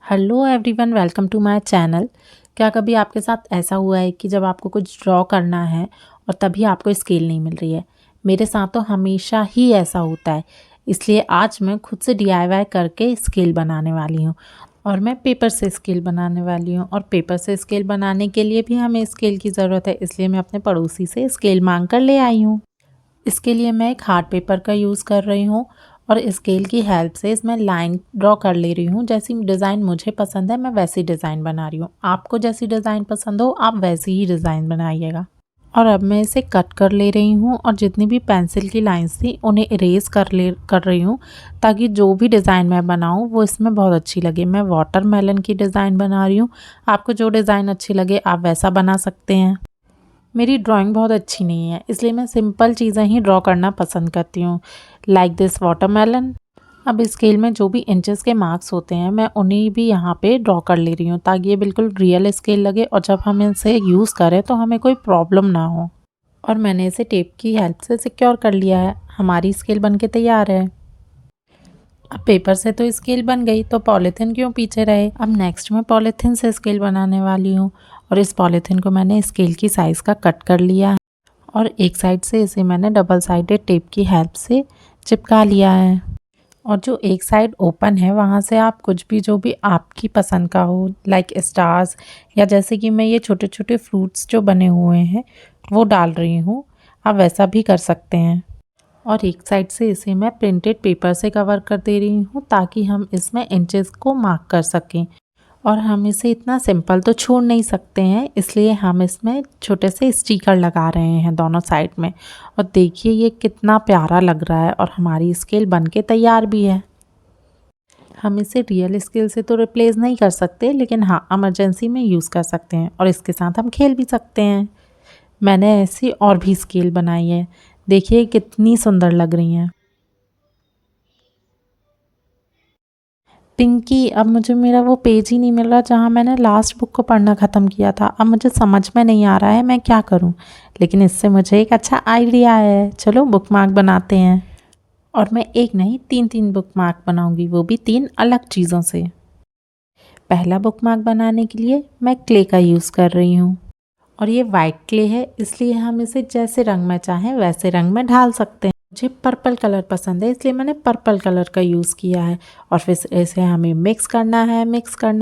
Hello everyone, welcome to my channel. क्या कभी आपके साथ ऐसा हुआ है कि जब आपको कुछ ड्रॉ करना है और तभी आपको स्केल नहीं मिल रही है? मेरे साथ तो हमेशा ही ऐसा होता है। इसलिए आज मैं खुद से डीआईवाई करके स्केल बनाने वाली हूँ और मैं पेपर से स्केल बनाने वाली हूँ। और पेपर से स्केल बनाने के लिए भी हमें स्केल की ज़रूरत है, इसलिए मैं अपने पड़ोसी से स्केल मांग कर ले आई हूँ। इसके लिए मैं एक हार्ड पेपर का यूज़ कर रही हूँ और स्केल की हेल्प से इसमें लाइन ड्रॉ कर ले रही हूँ। जैसी डिज़ाइन मुझे पसंद है मैं वैसी डिज़ाइन बना रही हूँ। आपको जैसी डिज़ाइन पसंद हो आप वैसी ही डिज़ाइन बनाइएगा। और अब मैं इसे कट कर ले रही हूँ और जितनी भी पेंसिल की लाइंस थी उन्हें इरेज कर रही हूँ, ताकि जो भी डिज़ाइन मैं बनाऊँ वो इसमें बहुत अच्छी लगे। मैं वाटरमेलन की डिज़ाइन बना रही हूँ। आपको जो डिज़ाइन अच्छी लगे आप वैसा बना सकते हैं। मेरी ड्राइंग बहुत अच्छी नहीं है, इसलिए मैं सिंपल चीज़ें ही ड्रॉ करना पसंद करती हूँ, लाइक दिस वाटरमेलन। अब स्केल में जो भी इंचेस के मार्क्स होते हैं मैं उन्हें भी यहाँ पे ड्रॉ कर ले रही हूँ, ताकि ये बिल्कुल रियल स्केल लगे और जब हम इसे यूज़ करें तो हमें कोई प्रॉब्लम ना हो। और मैंने इसे टेप की हेल्प से सिक्योर कर लिया है। हमारी स्केल बन के तैयार है। अब पेपर से तो स्केल बन गई, तो पॉलीथिन क्यों पीछे रहे। अब नेक्स्ट मैं पॉलीथिन से स्केल बनाने वाली हूँ और इस पॉलीथिन को मैंने स्केल की साइज़ का कट कर लिया है और एक साइड से इसे मैंने डबल साइडेड टेप की हेल्प से चिपका लिया है। और जो एक साइड ओपन है वहाँ से आप कुछ भी जो भी आपकी पसंद का हो, लाइक स्टार्स, या जैसे कि मैं ये छोटे छोटे फ्रूट्स जो बने हुए हैं वो डाल रही हूँ, आप वैसा भी कर सकते हैं। और एक साइड से इसे मैं प्रिंटेड पेपर से कवर कर दे रही हूँ, ताकि हम इसमें इंचेस को मार्क कर सकें। और हम इसे इतना सिंपल तो छोड़ नहीं सकते हैं, इसलिए हम इसमें छोटे से स्टिकर लगा रहे हैं दोनों साइड में। और देखिए ये कितना प्यारा लग रहा है और हमारी स्केल बन के तैयार भी है। हम इसे रियल स्केल से तो रिप्लेस नहीं कर सकते, लेकिन हाँ इमरजेंसी में यूज़ कर सकते हैं और इसके साथ हम खेल भी सकते हैं। मैंने ऐसी और भी स्केल बनाई है, देखिए कितनी सुंदर लग रही हैं। पिंकी, अब मुझे मेरा वो पेज ही नहीं मिल रहा जहाँ मैंने लास्ट बुक को पढ़ना ख़त्म किया था। अब मुझे समझ में नहीं आ रहा है मैं क्या करूँ, लेकिन इससे मुझे एक अच्छा आइडिया है। चलो बुकमार्क बनाते हैं। और मैं एक नहीं तीन तीन बुकमार्क बनाऊंगी, वो भी तीन अलग चीज़ों से। पहला बुकमार्क बनाने के लिए मैं क्ले का यूज़ कर रही हूँ और ये वाइट क्ले है, इसलिए हम इसे जैसे रंग में चाहें वैसे रंग में ढाल सकते हैं। मुझे पर्पल कलर पसंद है, इसलिए मैंने पर्पल कलर का यूज़ किया है। और फिर इसे हमें मिक्स करना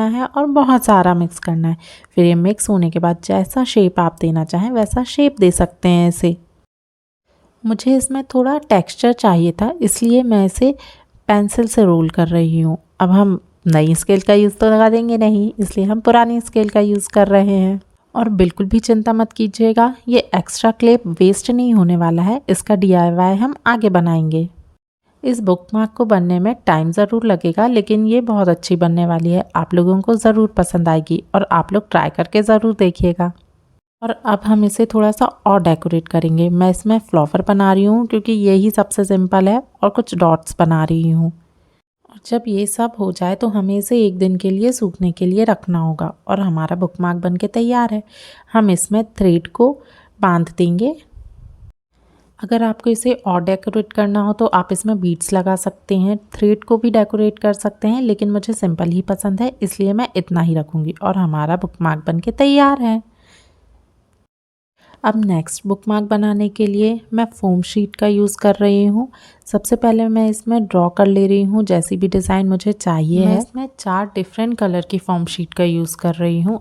है और बहुत सारा मिक्स करना है। फिर ये मिक्स होने के बाद जैसा शेप आप देना चाहें वैसा शेप दे सकते हैं इसे। मुझे इसमें थोड़ा टेक्सचर चाहिए था, इसलिए मैं इसे पेंसिल से रोल कर रही हूँ। अब हम नई स्केल का यूज़ तो लगा देंगे नहीं, इसलिए हम पुरानी स्केल का यूज़ कर रहे हैं। और बिल्कुल भी चिंता मत कीजिएगा, ये एक्स्ट्रा क्ले वेस्ट नहीं होने वाला है। इसका डीआईवाई हम आगे बनाएंगे। इस बुकमार्क को बनने में टाइम ज़रूर लगेगा, लेकिन ये बहुत अच्छी बनने वाली है। आप लोगों को ज़रूर पसंद आएगी और आप लोग ट्राई करके ज़रूर देखिएगा। और अब हम इसे थोड़ा सा और डेकोरेट करेंगे। मैं इसमें फ्लावर बना रही हूँ क्योंकि यही सबसे सिंपल है, और कुछ डॉट्स बना रही हूँ। और जब ये सब हो जाए तो हमें इसे एक दिन के लिए सूखने के लिए रखना होगा और हमारा बुकमार्क बन के तैयार है। हम इसमें थ्रेड को बांध देंगे। अगर आपको इसे और डेकोरेट करना हो तो आप इसमें बीड्स लगा सकते हैं, थ्रेड को भी डेकोरेट कर सकते हैं, लेकिन मुझे सिंपल ही पसंद है इसलिए मैं इतना ही रखूँगी। और हमारा बुकमार्क बन के तैयार है। अब नेक्स्ट बुकमार्क बनाने के लिए मैं फोम शीट का यूज़ कर रही हूँ। सबसे पहले मैं इसमें ड्रॉ कर ले रही हूँ जैसी भी डिज़ाइन मुझे चाहिए है। इसमें 4 डिफरेंट कलर की फोम शीट का यूज़ कर रही हूँ।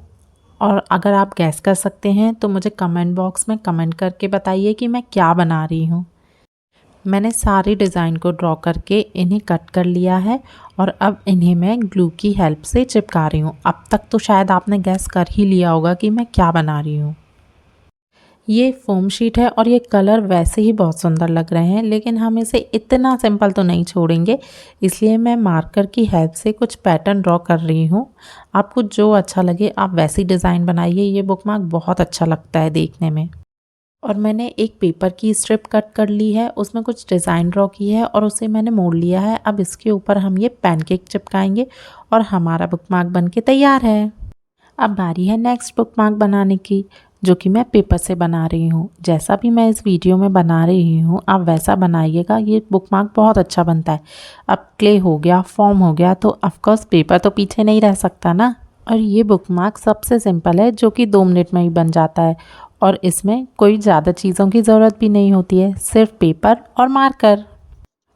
और अगर आप गैस कर सकते हैं तो मुझे कमेंट बॉक्स में कमेंट करके बताइए कि मैं क्या बना रही हूँ। मैंने सारी डिज़ाइन को ड्रॉ करके इन्हें कट कर लिया है और अब इन्हें मैं ग्लू की हेल्प से चिपका रही हूँ। अब तक तो शायद आपने गैस कर ही लिया होगा कि मैं क्या बना रही हूँ। ये फोम शीट है और ये कलर वैसे ही बहुत सुंदर लग रहे हैं, लेकिन हम इसे इतना सिंपल तो नहीं छोड़ेंगे, इसलिए मैं मार्कर की हेल्प से कुछ पैटर्न ड्रॉ कर रही हूँ। आपको जो अच्छा लगे आप वैसी डिज़ाइन बनाइए। ये बुकमार्क बहुत अच्छा लगता है देखने में। और मैंने एक पेपर की स्ट्रिप कट कर ली है, उसमें कुछ डिज़ाइन ड्रॉ की है और उसे मैंने मोड़ लिया है। अब इसके ऊपर हम ये पैनकेक चिपकाएंगे और हमारा बुकमार्क बन के तैयार है। अब बारी है नेक्स्ट बुकमार्क बनाने की। जो कि मैं पेपर से बना रही हूँ। जैसा भी मैं इस वीडियो में बना रही हूँ आप वैसा बनाइएगा, ये बुकमार्क बहुत अच्छा बनता है। अब क्ले हो गया, फॉर्म हो गया, तो ऑफकोर्स पेपर तो पीछे नहीं रह सकता ना। और ये बुकमार्क सबसे सिंपल है जो कि 2 मिनट में ही बन जाता है और इसमें कोई ज़्यादा चीज़ों की ज़रूरत भी नहीं होती है, सिर्फ पेपर और मार्कर।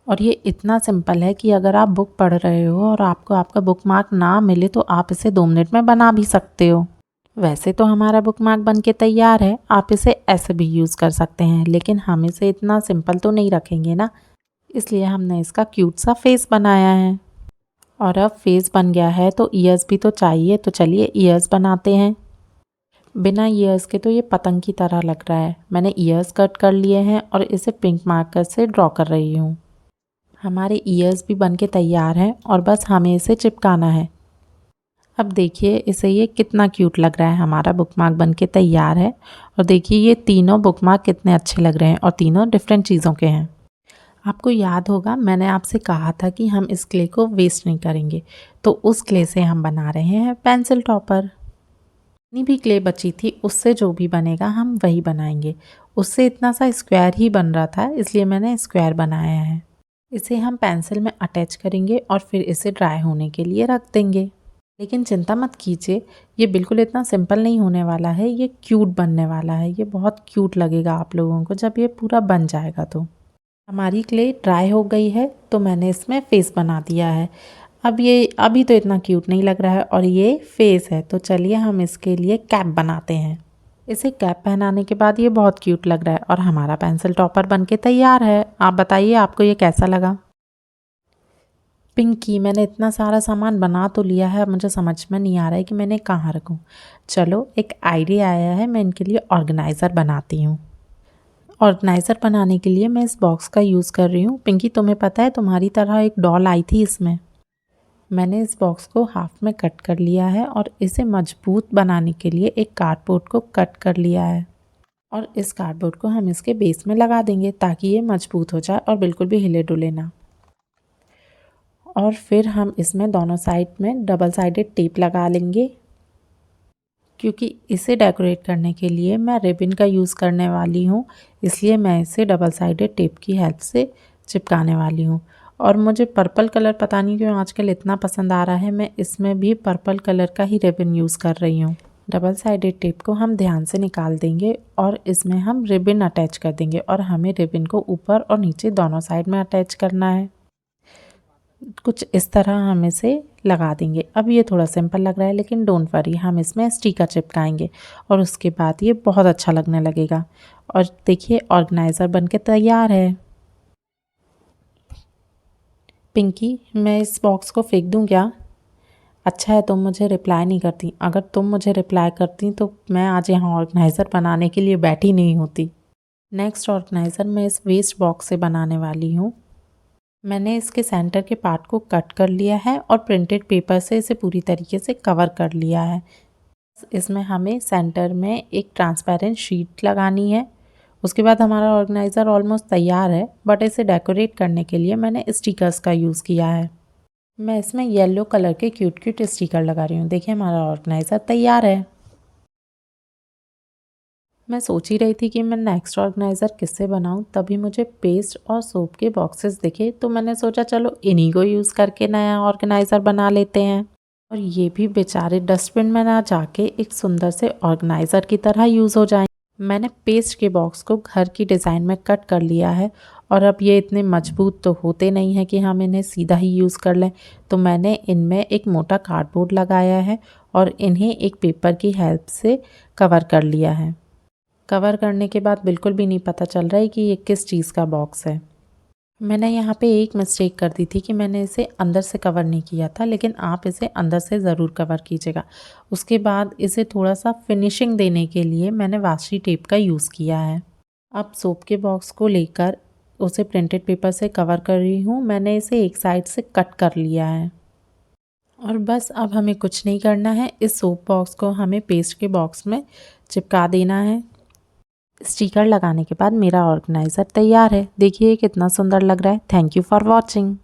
और ये इतना सिंपल है कि अगर आप बुक पढ़ रहे हो और आपको आपका बुकमार्क ना मिले तो आप इसे 2 मिनट में बना भी सकते हो। वैसे तो हमारा बुकमार्क बन के तैयार है, आप इसे ऐसे भी यूज़ कर सकते हैं, लेकिन हम इसे इतना सिंपल तो नहीं रखेंगे ना, इसलिए हमने इसका क्यूट सा फेस बनाया है। और अब फेस बन गया है तो ईयर्स भी तो चाहिए, तो चलिए ईयर्स बनाते हैं। बिना ईयर्स के तो ये पतंग की तरह लग रहा है। मैंने ईयर्स कट कर लिए हैं और इसे पिंक मार्कर से ड्रॉ कर रही हूँ। हमारे ईयर्स भी बन के तैयार हैं और बस हमें इसे चिपकाना है। अब देखिए इसे ये कितना क्यूट लग रहा है, हमारा बुकमार्क बन के तैयार है। और देखिए ये तीनों बुकमार्क कितने अच्छे लग रहे हैं और तीनों डिफरेंट चीज़ों के हैं। आपको याद होगा मैंने आपसे कहा था कि हम इस क्ले को वेस्ट नहीं करेंगे, तो उस क्ले से हम बना रहे हैं पेंसिल टॉपर। जितनी भी क्ले बची थी उससे जो भी बनेगा हम वही बनाएंगे। उससे इतना सा स्क्वायर ही बन रहा था इसलिए मैंने स्क्वायर बनाया है। इसे हम पेंसिल में अटैच करेंगे और फिर इसे ड्राई होने के लिए रख देंगे। लेकिन चिंता मत कीजिए, ये बिल्कुल इतना सिंपल नहीं होने वाला है, ये क्यूट बनने वाला है। ये बहुत क्यूट लगेगा आप लोगों को जब ये पूरा बन जाएगा। तो हमारी क्ले ड्राई हो गई है तो मैंने इसमें फेस बना दिया है। अब ये अभी तो इतना क्यूट नहीं लग रहा है और ये फेस है, तो चलिए हम इसके लिए कैप बनाते हैं। इसे कैप पहनाने के बाद ये बहुत क्यूट लग रहा है और हमारा पेंसिल टॉपर बन के तैयार है। आप बताइए आपको ये कैसा लगा। पिंकी, मैंने इतना सारा सामान बना तो लिया है, अब मुझे समझ में नहीं आ रहा है कि मैंने कहाँ रखूँ। चलो एक आइडिया आया है, मैं इनके लिए ऑर्गेनाइज़र बनाती हूँ। ऑर्गेनाइज़र बनाने के लिए मैं इस बॉक्स का यूज़ कर रही हूँ। पिंकी तुम्हें पता है तुम्हारी तरह एक डॉल आई थी इसमें। मैंने इस बॉक्स को हाफ में कट कर लिया है और इसे मजबूत बनाने के लिए एक कार्डबोर्ड को कट कर लिया है। और इस कार्डबोर्ड को हम इसके बेस में लगा देंगे ताकि ये मजबूत हो जाए और बिल्कुल भी हिले डुले ना। और फिर हम इसमें दोनों साइड में डबल साइडेड टेप लगा लेंगे, क्योंकि इसे डेकोरेट करने के लिए मैं रिबन का यूज़ करने वाली हूँ, इसलिए मैं इसे डबल साइडेड टेप की हेल्प से चिपकाने वाली हूँ। और मुझे पर्पल कलर पता नहीं क्यों आजकल इतना पसंद आ रहा है, मैं इसमें भी पर्पल कलर का ही रिबन यूज़ कर रही हूँ। डबल साइडेड टेप को हम ध्यान से निकाल देंगे और इसमें हम रिबन अटैच कर देंगे और हमें रिबन को ऊपर और नीचे दोनों साइड में अटैच करना है। कुछ इस तरह हम इसे लगा देंगे। अब ये थोड़ा सिंपल लग रहा है लेकिन डोंट वरी, हम इसमें स्टिकर चिपकाएंगे और उसके बाद ये बहुत अच्छा लगने लगेगा। और देखिए ऑर्गेनाइज़र बनके तैयार है। पिंकी, मैं इस बॉक्स को फेंक दूं क्या? अच्छा है तुम मुझे रिप्लाई नहीं करती, अगर तुम मुझे रिप्लाई करती तो मैं आज यहाँ ऑर्गेनाइज़र बनाने के लिए बैठी नहीं होती। नेक्स्ट ऑर्गेनाइज़र मैं इस वेस्ट बॉक्स से बनाने वाली हूँ। मैंने इसके सेंटर के पार्ट को कट कर लिया है और प्रिंटेड पेपर से इसे पूरी तरीके से कवर कर लिया है। इसमें हमें सेंटर में एक ट्रांसपेरेंट शीट लगानी है। उसके बाद हमारा ऑर्गेनाइज़र ऑलमोस्ट तैयार है, बट इसे डेकोरेट करने के लिए मैंने स्टिकर्स का यूज़ किया है। मैं इसमें येलो कलर के क्यूट क्यूट स्टिकर लगा रही हूँ। देखिए हमारा ऑर्गेनाइज़र तैयार है। मैं सोच ही रही थी कि मैं नेक्स्ट ऑर्गेनाइज़र किससे बनाऊं, तभी मुझे पेस्ट और सोप के बॉक्सेस दिखे तो मैंने सोचा चलो इन्हीं को यूज़ करके नया ऑर्गेनाइज़र बना लेते हैं। और ये भी बेचारे डस्टबिन में ना जाके एक सुंदर से ऑर्गेनाइज़र की तरह यूज़ हो जाए। मैंने पेस्ट के बॉक्स को घर की डिज़ाइन में कट कर लिया है और अब ये इतने मजबूत तो होते नहीं हैं कि हम इन्हें सीधा ही यूज़ कर लें, तो मैंने इनमें एक मोटा कार्डबोर्ड लगाया है और इन्हें एक पेपर की हेल्प से कवर कर लिया है। कवर करने के बाद बिल्कुल भी नहीं पता चल रहा है कि ये किस चीज़ का बॉक्स है। मैंने यहाँ पे एक मिस्टेक कर दी थी कि मैंने इसे अंदर से कवर नहीं किया था, लेकिन आप इसे अंदर से ज़रूर कवर कीजिएगा। उसके बाद इसे थोड़ा सा फिनिशिंग देने के लिए मैंने वाशी टेप का यूज़ किया है। अब सोप के बॉक्स को लेकर उसे प्रिंटेड पेपर से कवर कर रही हूँ। मैंने इसे एक साइड से कट कर लिया है और बस अब हमें कुछ नहीं करना है, इस सोप बॉक्स को हमें पेस्ट के बॉक्स में चिपका देना है। स्टिकर लगाने के बाद मेरा ऑर्गेनाइज़र तैयार है। देखिए कितना सुंदर लग रहा है। Thank you for watching.